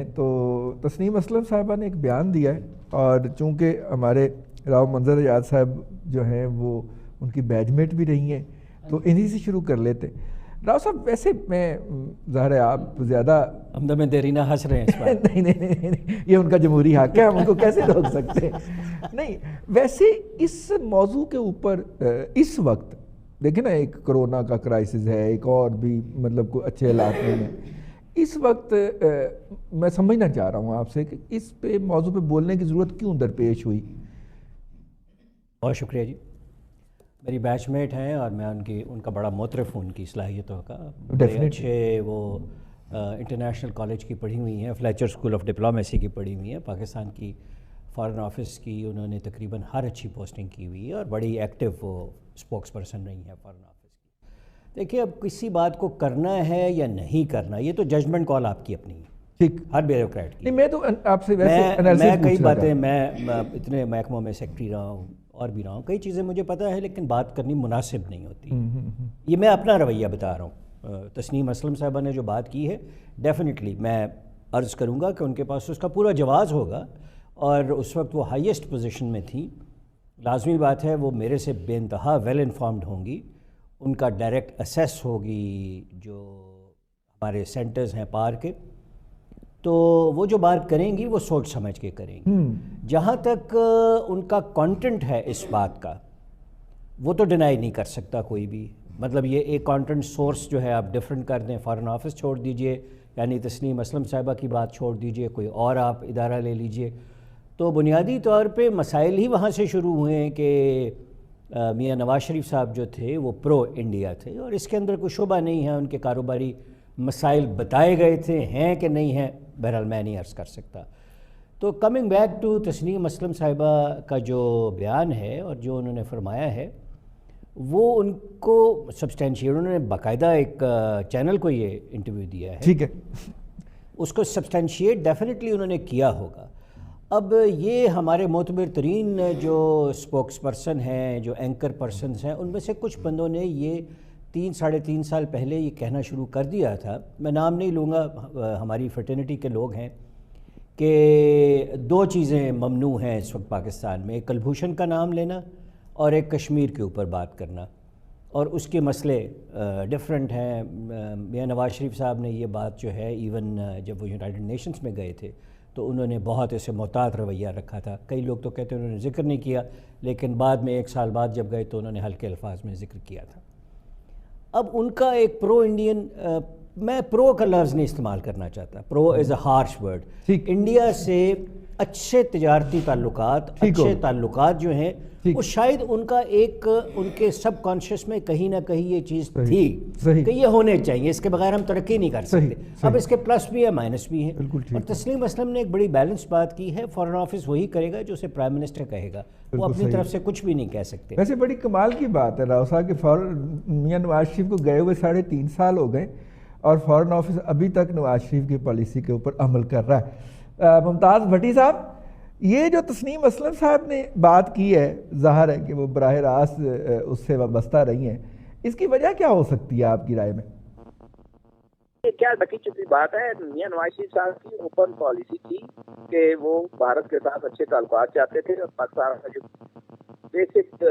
ہیں تو تسنیم اسلم صاحبہ نے ایک بیان دیا ہے، اور چونکہ ہمارے راؤ منظر اجاز صاحب جو ہیں وہ ان کی بیچ میٹ بھی رہی ہیں، تو انہی سے شروع کر لیتے. راؤ صاحب ویسے میں ظاہر ہے آپ زیادہ ہمدہ میں دیرینہ ہنس رہے ہیں اس بات. نہیں یہ ان کا جمہوری حق ہے، ہم ان کو کیسے روک سکتے ہیں. نہیں ویسے اس موضوع کے اوپر اس وقت دیکھیں نا، ایک کرونا کا کرائسس ہے، ایک اور بھی مطلب کوئی اچھے حالات نہیں ہیں اس وقت. میں سمجھنا چاہ رہا ہوں آپ سے کہ اس پہ موضوع پہ بولنے کی ضرورت کیوں درپیش ہوئی؟ بہت شکریہ جی. میری بیچ میٹ ہیں اور میں ان کا بڑا معترف ہوں ان کی صلاحیتوں کا. بڑے اچھے وہ انٹرنیشنل کالج کی پڑھی ہوئی ہیں، فلیچر اسکول آف ڈپلومیسی کی پڑھی ہوئی ہیں، پاکستان کی فارن آفس کی انہوں نے تقریباً ہر اچھی پوسٹنگ کی ہوئی ہے، اور بڑی ایکٹیو وہ اسپوکس پرسن رہی ہیں فارن آفس کی. دیکھیے اب کسی بات کو کرنا ہے یا نہیں کرنا، یہ تو ججمنٹ کال آپ کی اپنی ہے، ٹھیک، ہر بیوروکریٹ کی. میں تو آپ سے میں کئی باتیں میں اتنے محکموں میں سیکرٹری رہا ہوں اور بھی رہا ہوں، کئی چیزیں مجھے پتہ ہے، لیکن بات کرنی مناسب نہیں ہوتی. یہ میں اپنا رویہ بتا رہا ہوں. تسنیم اسلم صاحبہ نے جو بات کی ہے ڈیفینیٹلی میں عرض کروں گا کہ ان کے پاس اس کا پورا جواز ہوگا، اور اس وقت وہ ہائیسٹ پوزیشن میں تھیں. لازمی بات ہے وہ میرے سے بے انتہا ویل انفارمڈ ہوں گی، ان کا ڈائریکٹ اسیس ہوگی جو ہمارے سینٹرز ہیں پار کے، تو وہ جو بات کریں گی وہ سوچ سمجھ کے کریں گی. جہاں تک ان کا کانٹینٹ ہے اس بات کا، وہ تو ڈینائی نہیں کر سکتا کوئی بھی. مطلب یہ ایک کانٹینٹ سورس جو ہے آپ ڈیفرنٹ کر دیں، فارن آفس چھوڑ دیجئے، یعنی تسنیم اسلم صاحبہ کی بات چھوڑ دیجئے، کوئی اور آپ ادارہ لے لیجئے، تو بنیادی طور پہ مسائل ہی وہاں سے شروع ہوئے ہیں کہ میاں نواز شریف صاحب جو تھے وہ پرو انڈیا تھے، اور اس کے اندر کوئی شبہ نہیں ہے. ان کے کاروباری مسائل بتائے گئے تھے، ہیں کہ نہیں ہیں، بہرحال میں نہیں عرض کر سکتا. تو coming back to Tasneem Aslam صاحبہ کا جو بیان ہے اور جو انہوں نے فرمایا ہے، وہ ان کو سبسٹینشیٹ، انہوں نے باقاعدہ ایک چینل کو یہ انٹرویو دیا ہے، ٹھیک ہے، اس کو سبسٹینشیٹ ڈیفینیٹلی انہوں نے کیا ہوگا. اب یہ ہمارے معتبر ترین جو اسپوکس پرسن ہیں، جو اینکر پرسنز ہیں، ان میں سے کچھ بندوں نے یہ 3-3.5 سال پہلے یہ کہنا شروع کر دیا تھا. میں نام نہیں لوں گا، ہماری فرٹرنیٹی کے لوگ ہیں، کہ 2 چیزیں ممنوع ہیں اس وقت پاکستان میں، ایک کلبھوشن کا نام لینا اور ایک کشمیر کے اوپر بات کرنا، اور اس کے مسئلے ڈیفرنٹ ہیں. میاں نواز شریف صاحب نے یہ بات جو ہے ایون جب وہ یونائٹڈ نیشنز میں گئے تھے تو انہوں نے بہت ایسے محتاط رویہ رکھا تھا. کئی لوگ تو کہتے ہیں انہوں نے ذکر نہیں کیا، لیکن بعد میں 1 سال بعد جب گئے تو انہوں نے ہلکے الفاظ میں ذکر کیا تھا. اب ان کا ایک پرو انڈین، میں پرو کا لفظ نہیں استعمال کرنا چاہتا، پرو از اے ہارش ورڈ. انڈیا سے اچھے تجارتی تعلقات، اچھے تعلقات جو ہیں، وہ شاید ان کا ایک ان کے سب کانشیس میں کہیں نہ کہیں یہ چیز تھی کہ یہ ہونے چاہیے، اس کے بغیر ہم ترقی نہیں کر سکتے. اب اس کے پلس بھی ہے، مائنس بھی ہے. اور تسنیم اسلم نے ایک بڑی بیلنس بات کی ہے، فارن آفس وہی کرے گا جو اسے پرائم منسٹر کہے گا، وہ اپنی طرف سے کچھ بھی نہیں کہہ سکتے. ویسے بڑی کمال کی بات ہے راؤ صاحب کہ میاں نواز شریف کو گئے ہوئے 3.5 سال ہو گئے اور فارن آفس ابھی تک نواز شریف کی پالیسی کے اوپر عمل کر رہا ہے. ممتاز بھٹی صاحب، یہ جو تسنیم اسلم صاحب نے بات کی ہے، ظاہر ہے کہ وہ براہ راست اس سے وابستہ رہی ہیں، اس کی وجہ کیا ہو سکتی ہے آپ کی رائے میں؟ یہ کیا ڈکی چکی بات ہے. میاں نواز شریف صاحب کی اوپن پالیسی تھی کہ وہ بھارت کے ساتھ اچھے تعلقات چاہتے تھے، اور پاکستان کا جو بیسک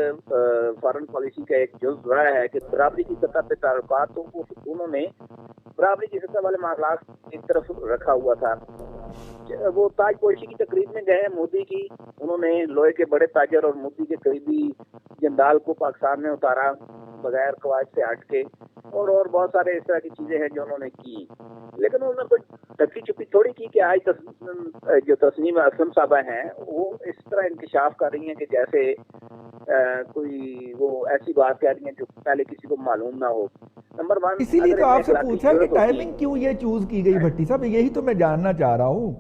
فارن پالیسی کا ایک جز رہا ہے کہ برابری کی سطح پہ تعلقات، تو انہوں نے برابری کی سطح والے معاملات ایک طرف رکھا ہوا تھا. وہ تاج پوشی کی تقریب میں گئے مودی کی، انہوں نے لوہے کے بڑے تاجر اور مودی کے قریبی جندال کو پاکستان میں اتارا بغیر قواعد سے ہٹ کے، اور بہت سارے اس طرح کی چیزیں ہیں جو انہوں نے کی. لیکن انہوں نے کوئی ڈکی چپی تھوڑی کی کہ آج جو تسنیم اسلم صاحبہ ہیں وہ اس طرح انکشاف کر رہی ہیں کہ جیسے کوئی وہ ایسی بات کہہ رہی ہیں جو پہلے کسی کو معلوم نہ ہو. نمبر 1، اسی لیے تو آپ سے پوچھا کہ ٹائمنگ کیوں یہ چوز کی گئی بھٹی صاحب، یہی تو میں جاننا چاہ رہا ہوں.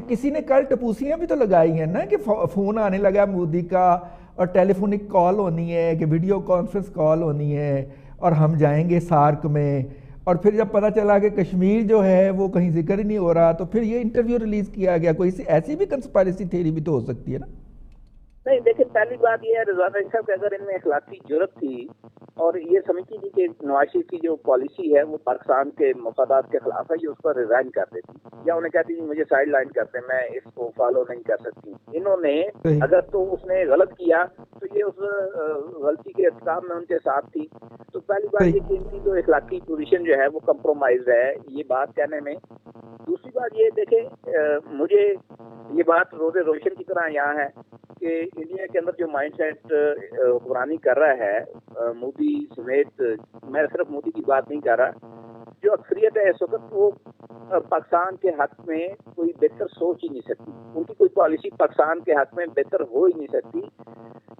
کسی نے کل ٹپوسیاں بھی تو لگائی ہیں نا کہ فون آنے لگا مودی کا، اور ٹیلی فونک کال ہونی ہے، کہ ویڈیو کانفرنس کال ہونی ہے، اور ہم جائیں گے سارک میں، اور پھر جب پتہ چلا کہ کشمیر جو ہے وہ کہیں ذکر ہی نہیں ہو رہا تو پھر یہ انٹرویو ریلیز کیا گیا. کوئی ایسی بھی کنسپائریسی تھیوری بھی تو ہو سکتی ہے نا؟ نہیں دیکھیں، پہلی بات یہ ہے رضوان راشد صاحب کہ اگر ان میں اخلاقی جرت تھی اور یہ سمجھتی تھی کہ نواز شریف کی جو پالیسی ہے وہ پاکستان کے مفادات کے خلاف ہے، یہ اس پر ریزائن کر دیتی یا انہیں کہتی تھی مجھے سائڈ لائن کرتے، میں اس کو فالو نہیں کر سکتی. انہوں نے اگر تو اس نے غلط کیا تو یہ اس غلطی کے ارتکاب میں ان کے ساتھ تھی. تو پہلی بات یہ کہ ان کی جو اخلاقی پوزیشن جو ہے وہ کمپرومائز ہے یہ بات کہنے میں. دوسری بات یہ دیکھیں، مجھے یہ بات روز روشن کی طرح یہاں ہے کہ انڈیا کے اندر جو مائنڈ سیٹ حکمرانی کر رہا ہے مودی سمیت، میں صرف مودی کی بات نہیں کر رہا، جو اکثریت ہے اس وقت وہ پاکستان کے حق میں کوئی بہتر سوچ ہی نہیں سکتی. ان کی کوئی پالیسی پاکستان کے حق میں بہتر ہو ہی نہیں سکتی.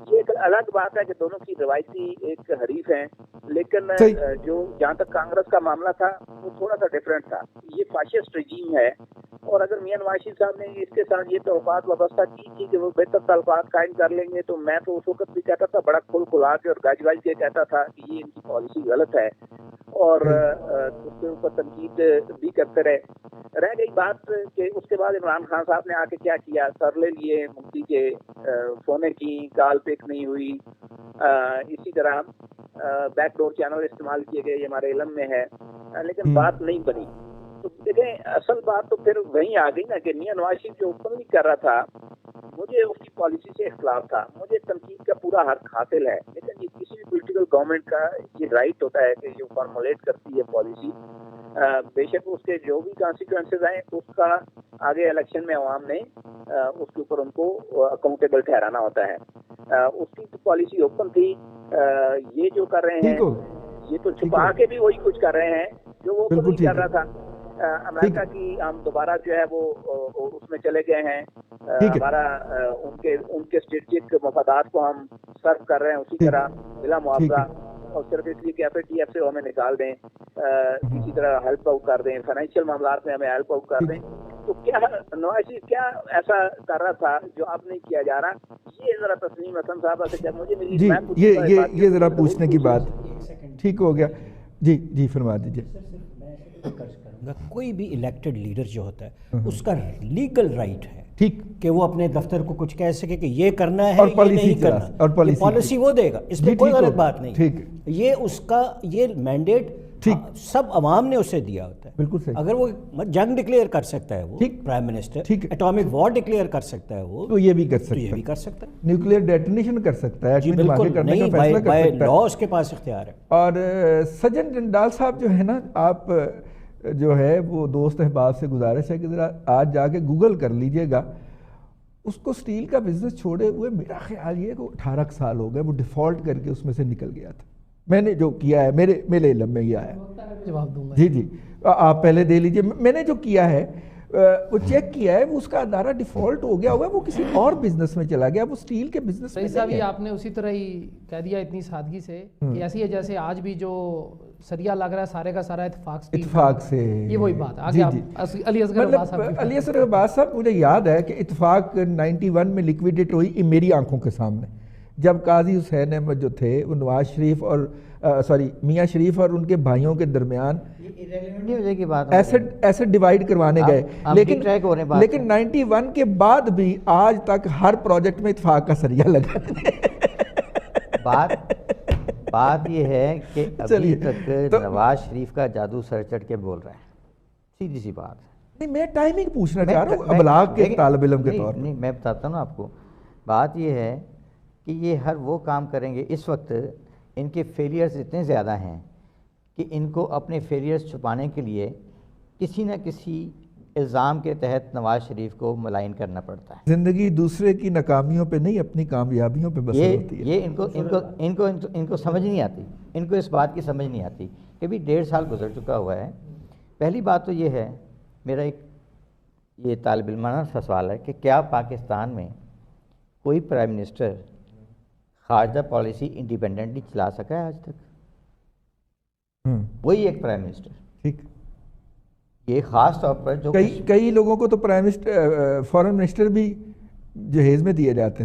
یہ ایک الگ بات ہے کہ دونوں کی روایتی ایک حریف ہیں، لیکن جو جہاں تک کانگریس کا معاملہ تھا وہ تھوڑا سا ڈفرینٹ تھا. یہ فاشسٹ رجیم ہے، اور اگر میاں نواز شریف صاحب نے اس کے ساتھ یہ توقعات وابستہ کی تھی کہ وہ بہتر تعلقات قائم کر لیں گے، تو میں تو اس وقت بھی کہتا تھا بڑا کھل کھلا کے اور گاج گاج کے کہتا تھا کہ یہ ان کی پالیسی غلط ہے، اور اس کے اوپر تنقید بھی کرتے رہے. رہ گئی بات کہ اس کے بعد عمران خان صاحب نے آ کے کیا کیا، ترلے لیے مفتی کے، فونیں کی، کال پک نہیں ہوئی، اسی طرح بیک ڈور چینل استعمال کیے گئے، یہ ہمارے علم میں ہے، لیکن بات نہیں بنی. تو دیکھیں اصل بات تو پھر وہیں آ گئی نا کہ میاں نواز شریف جو اوپنلی کر رہا تھا، مجھے اس کی پالیسی سے اختلاف تھا، مجھے تنقید کا پورا حق حاصل ہے، لیکن یہ کسی بھی پولیٹیکل گورنمنٹ کا یہ رائٹ ہوتا ہے کہ جو فارمولیٹ کرتی ہے پالیسی، بے شک اس کے جو بھی کانسیکوینسز ہیں اس کا آگے الیکشن میں عوام نے اس کے اوپر ان کو اکاؤنٹیبل ٹھہرانا ہوتا ہے. اس کی پالیسی اوپن تھی. یہ جو کر رہے ہیں یہ تو چھپا کے بھی وہی کچھ کر رہے ہیں جو وہ نہیں کر رہا تھا. امریکہ کی ہم دوبارہ جو ہے وہ اس میں چلے گئے ہیں، ہمارا ان کے اسٹریٹجک مفادات کو ہم سرو کر رہے ہیں اسی طرح بلا معاوضہ، اور صرف اس لیے کہ ایف اے ٹی ایف سے ہمیں نکال دیں، کسی طرح ہیلپ آؤٹ کر دیں، فائنینشیل معاملات میں ہمیں ہیلپ آؤٹ کر دیں. تو کیا نواز شریف کیا ایسا کر رہا تھا جو اب نہیں کیا جا رہا؟ یہ ذرا تسنیم اسلم صاحب سے جب مجھے ملی یہ ذرا پوچھنے کی بات ٹھیک ہو گیا. جی فرما دیجیے. کوئی بھی الیکٹڈ لیڈر جو ہوتا ہے اس کا لیگل رائٹ ہے ٹھیک کہ وہ اپنے دفتر کو کچھ کہہ سکے کہ یہ کرنا ہے یہ نہیں کرنا، اور پالیسی وہ دے گا، اس میں کوئی غلط بات نہیں. یہ اس کا یہ مینڈیٹ سب عوام نے اسے دیا ہوتا ہے. بالکل صحیح. اگر وہ جنگ ڈکلیئر کر سکتا ہے وہ پرائم منسٹر، اٹامک وار ڈکلیئر کر سکتا ہے وہ، تو یہ بھی کر سکتا ہے. نیوکلیئر ڈیٹونیشن کر سکتا ہے، بالکل نہیں، بائی لا اس کے پاس اختیار ہے. اور سجن جندال صاحب جو ہے نا، آپ جو ہے وہ دوست احباب سے گزارش ہے کہ ذرا آج جا کے گوگل کر لیجئے گا. اس کو سٹیل کا بزنس چھوڑے ہوئے میرا خیال یہ کہ 18 سال ہو گئے، وہ ڈیفالٹ کر کے اس میں سے نکل گیا تھا. میں نے جو کیا ہے میرے علم میں یہ آیا. جواب دوں گا. جی آپ پہلے دے لیجئے. میں نے جو کیا ہے وہ چیک کیا ہے، وہ اس کا ادارہ ڈیفالٹ ہو گیا ہوا ہے، وہ کسی اور بزنس میں چلا گیا، وہ سٹیل کے بزنس میں. صاحب یہ آپ نے اسی طرح ہی کہہ دیا اتنی سادگی سے کہ ایسی ہے جیسے آج بھی جو سریا لگ رہا ہے سارے کا سارا اتفاق سے. یہ وہی بات آگے علی اصغر عباس صاحب، مجھے یاد ہے کہ اتفاق 91 میں لیکویڈیٹ ہوئی میری آنکھوں کے سامنے، جب قاضی حسین احمد جو تھے وہ نواز شریف اور میاں شریف اور ان کے بھائیوں کے درمیان ایسٹ ڈیوائیڈ کروانے گئے. لیکن 91 کے بعد بھی آج تک ہر پروجیکٹ میں اتفاق کا سریا لگا. بات یہ ہے کہ ابھی تک نواز شریف کا جادو سر چڑھ کے بول رہا ہے، سیدھی سی بات ہے. نہیں، میں ٹائمنگ پوچھنا چاہ رہا ہوں ابلاغ کے طالب علم کے طور پر. نہیں، میں بتاتا ہوں آپ کو. بات یہ ہے کہ یہ ہر وہ کام کریں گے. اس وقت ان کے فیلیئرز اتنے زیادہ ہیں کہ ان کو اپنے فیلیئرز چھپانے کے لیے کسی نہ کسی الزام کے تحت نواز شریف کو ملائن کرنا پڑتا ہے. زندگی دوسرے کی ناکامیوں پہ نہیں، اپنی کامیابیوں پہ بسر ہوتی ہے. یہ ان کو سمجھ نہیں آتی، ان کو اس بات کی سمجھ نہیں آتی کہ بھی 1.5 سال گزر چکا ہوا ہے. پہلی بات تو یہ ہے، میرا ایک یہ طالب علمانہ سا سوال ہے کہ کیا پاکستان میں کوئی پرائم منسٹر خارجہ پالیسی انڈیپینڈنٹلی چلا سکا ہے آج تک؟ وہی ایک پرائم منسٹر. ٹھیک. یہ خاص طور پر جو کئی لوگوں کو تو پرائم منسٹر فارن منسٹر بھی جہیز میں دیے جاتے ہیں.